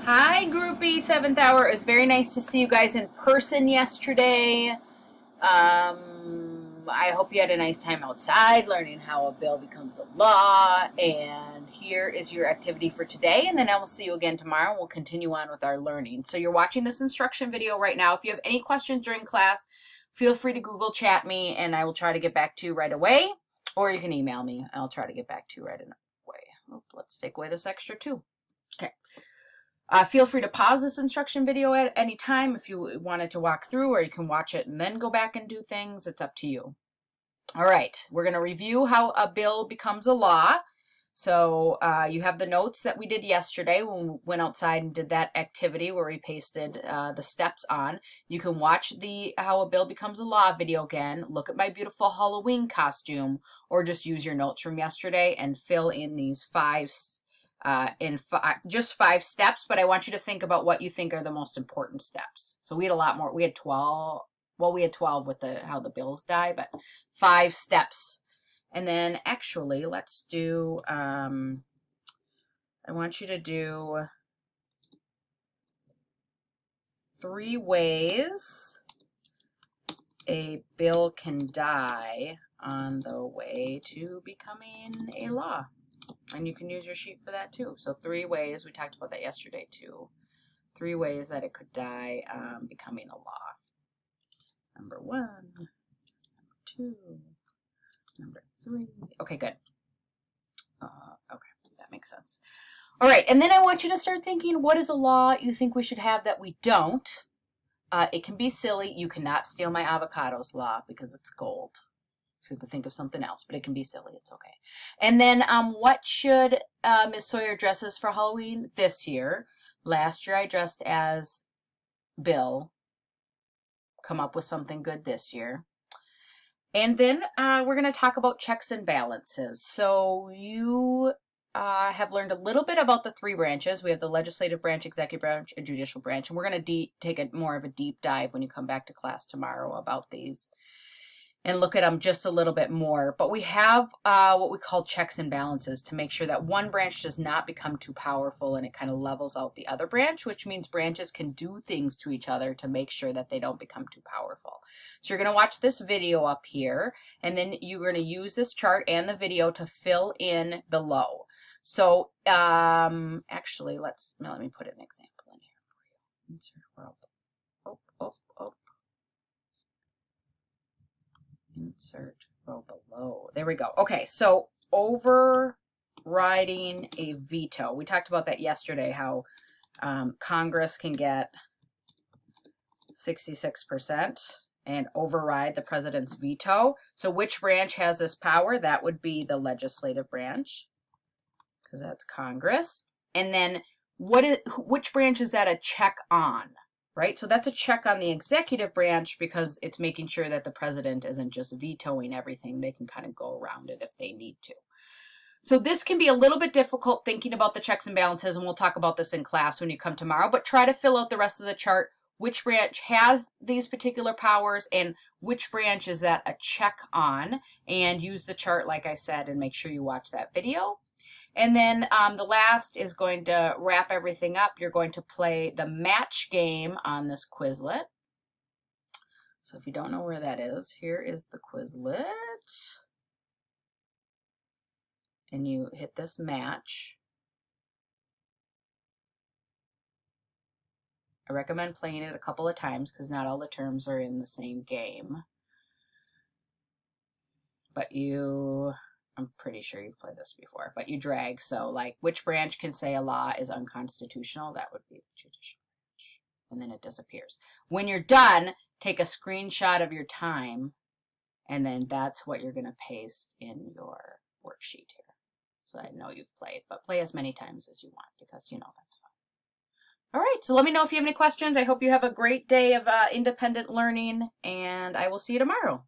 Hi, Groupie 7th Hour. It was very nice to see you guys in person yesterday. I hope you had a nice time outside learning how a bill becomes a law. And here is your activity for today. And then I will see you again tomorrow. We'll continue on with our learning. So you're watching this instruction video right now. If you have any questions during class, feel free to Google chat me and I will try to get back to you right away. Or you can email me. I'll try to get back to you right away. Oh, let's take away this extra too. Okay. Feel free to pause this instruction video at any time if you wanted to walk through, or you can watch it and then go back and do things. It's up to you. All right, we're going to review how a bill becomes a law. So you have the notes that we did yesterday when we went outside and did that activity where we pasted the steps on. You can watch the How a Bill Becomes a Law video again, look at my beautiful Halloween costume, or just use your notes from yesterday and fill in these just 5 steps, but I want you to think about what you think are the most important steps. So we had a lot more. We had 12. Well, we had 12 with how the bills die, but 5 steps. And then actually, let's do, I want you to do 3 ways a bill can die on the way to becoming a law. And you can use your sheet for that too. So 3 ways, we talked about that yesterday too. 3 ways that it could die becoming a law. Number 1, number 2, number 3. Okay, good. Okay, that makes sense. All right, and then I want you to start thinking, what is a law you think we should have that we don't? It can be silly. You cannot steal my avocados law because it's gold. So to think of something else, but it can be silly. It's okay. And then what should Miss Sawyer dress as for Halloween this year? Last year I dressed as Bill. Come up with something good this year. And then we're going to talk about checks and balances. So you have learned a little bit about the 3 branches. We have the legislative branch, executive branch, and judicial branch. And we're going to take more of a deep dive when you come back to class tomorrow about these and look at them just a little bit more. But we have what we call checks and balances to make sure that one branch does not become too powerful and it kind of levels out the other branch, which means branches can do things to each other to make sure that they don't become too powerful. So you're going to watch this video up here, and then you're going to use this chart and the video to fill in below. So actually, let me put an example in here for you. Insert row. Insert row below. There we go. Okay, so overriding a veto. We talked about that yesterday, how Congress can get 66% and override the president's veto. So which branch has this power? That would be the legislative branch, because that's Congress. And then which branch is that a check on? Right? So that's a check on the executive branch because it's making sure that the president isn't just vetoing everything. They can kind of go around it if they need to. So this can be a little bit difficult thinking about the checks and balances, and we'll talk about this in class when you come tomorrow, but try to fill out the rest of the chart. Which branch has these particular powers and which branch is that a check on, and use the chart like I said and make sure you watch that video. And then the last is going to wrap everything up. You're going to play the match game on this Quizlet. So if you don't know where that is, here is the Quizlet. And you hit this match. I recommend playing it a couple of times because not all the terms are in the same game. But I'm pretty sure you've played this before, but you drag. So like which branch can say a law is unconstitutional? That would be the judicial branch. And then it disappears. When you're done, take a screenshot of your time, and then that's what you're going to paste in your worksheet here. So I know you've played, but play as many times as you want because you know that's fun. All right, so let me know if you have any questions. I hope you have a great day of independent learning, and I will see you tomorrow.